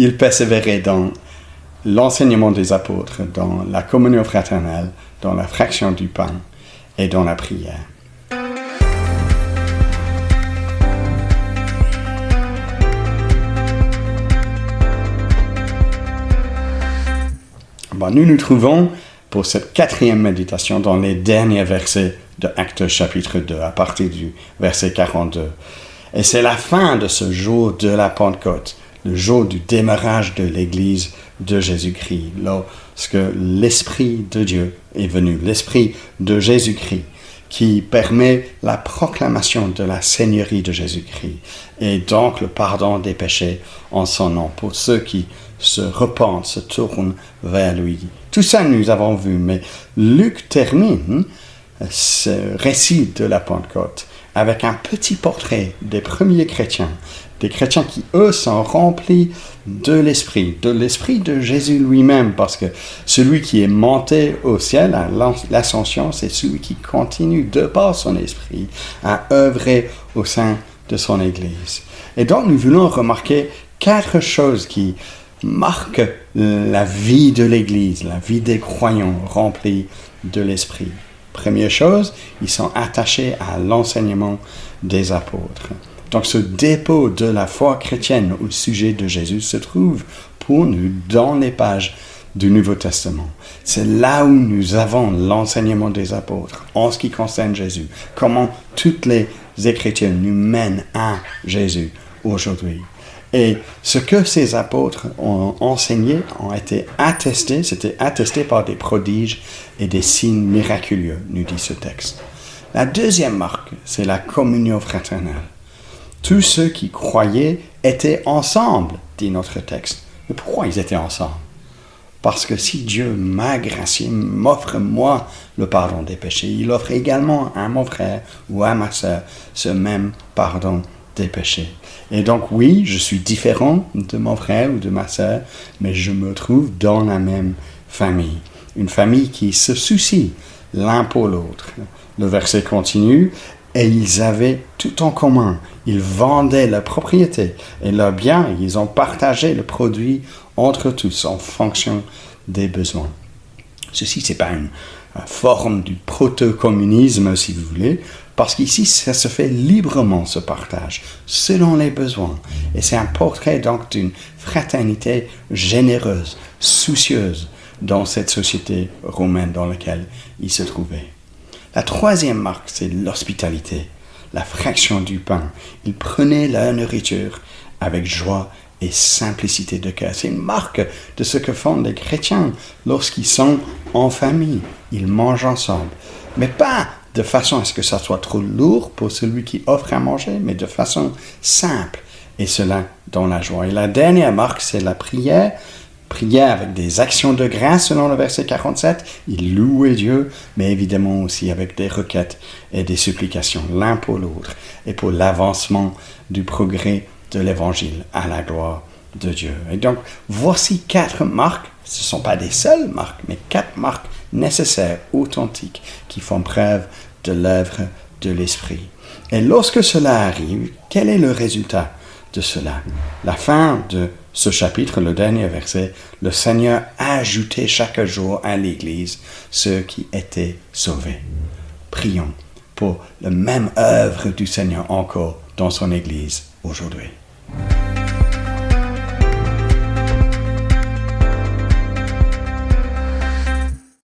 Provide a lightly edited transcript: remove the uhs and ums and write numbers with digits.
Il persévérait dans l'enseignement des apôtres, dans la communion fraternelle, dans la fraction du pain et dans la prière. Nous nous trouvons pour cette 4e méditation dans les derniers versets de Actes chapitre 2, à partir du verset 42. Et c'est la fin de ce jour de la Pentecôte, le jour du démarrage de l'Église de Jésus-Christ, lorsque l'Esprit de Dieu est venu, l'Esprit de Jésus-Christ, qui permet la proclamation de la Seigneurie de Jésus-Christ, et donc le pardon des péchés en son nom, pour ceux qui se repentent, se tournent vers lui. Tout ça nous avons vu, mais Luc termine ce récit de la Pentecôte avec un petit portrait des premiers chrétiens, des chrétiens qui, eux, sont remplis de l'Esprit de Jésus lui-même, parce que celui qui est monté au ciel à l'ascension, c'est celui qui continue, de par son Esprit, à œuvrer au sein de son Église. Et donc, nous voulons remarquer 4 choses qui marquent la vie de l'Église, la vie des croyants remplis de l'Esprit. Première chose, ils sont attachés à l'enseignement des apôtres. Donc ce dépôt de la foi chrétienne au sujet de Jésus se trouve pour nous dans les pages du Nouveau Testament. C'est là où nous avons l'enseignement des apôtres en ce qui concerne Jésus. Comment toutes les Écritures nous mènent à Jésus aujourd'hui. Et ce que ces apôtres ont enseigné ont été attestés, c'était attesté par des prodiges et des signes miraculeux, nous dit ce texte. La deuxième marque, c'est la communion fraternelle. Tous ceux qui croyaient étaient ensemble, dit notre texte. Mais pourquoi ils étaient ensemble? Parce que si Dieu m'a gracié, m'offre moi le pardon des péchés, il offre également à mon frère ou à ma sœur ce même pardon des péchés. Et donc oui, je suis différent de mon frère ou de ma sœur, mais je me trouve dans la même famille. Une famille qui se soucie l'un pour l'autre. Le verset continue, et ils avaient tout en commun. Ils vendaient leurs propriétés et leurs biens, ils ont partagé le produit entre tous en fonction des besoins. Ceci, ce n'est pas une forme du proto-communisme, si vous voulez, parce qu'ici, ça se fait librement, ce partage, selon les besoins. Et c'est un portrait donc d'une fraternité généreuse, soucieuse, dans cette société romaine dans laquelle ils se trouvaient. La troisième marque, c'est l'hospitalité, la fraction du pain. Ils prenaient leur nourriture avec joie et simplicité de cœur. C'est une marque de ce que font les chrétiens lorsqu'ils sont en famille. Ils mangent ensemble, mais pas de façon à ce que ça soit trop lourd pour celui qui offre à manger, mais de façon simple, et cela dans la joie. Et la dernière marque, c'est la prière. Prière avec des actions de grâce selon le verset 47. Ils louaient Dieu, mais évidemment aussi avec des requêtes et des supplications l'un pour l'autre et pour l'avancement du progrès de l'Évangile à la gloire de Dieu. Et donc, voici 4 marques. Ce ne sont pas des seules marques, mais 4 marques nécessaires, authentiques, qui font preuve de l'œuvre de l'Esprit. Et lorsque cela arrive, quel est le résultat de cela? La fin de ce chapitre, le dernier verset, le Seigneur a ajouté chaque jour à l'Église ceux qui étaient sauvés. Prions pour la même œuvre du Seigneur encore dans son Église aujourd'hui.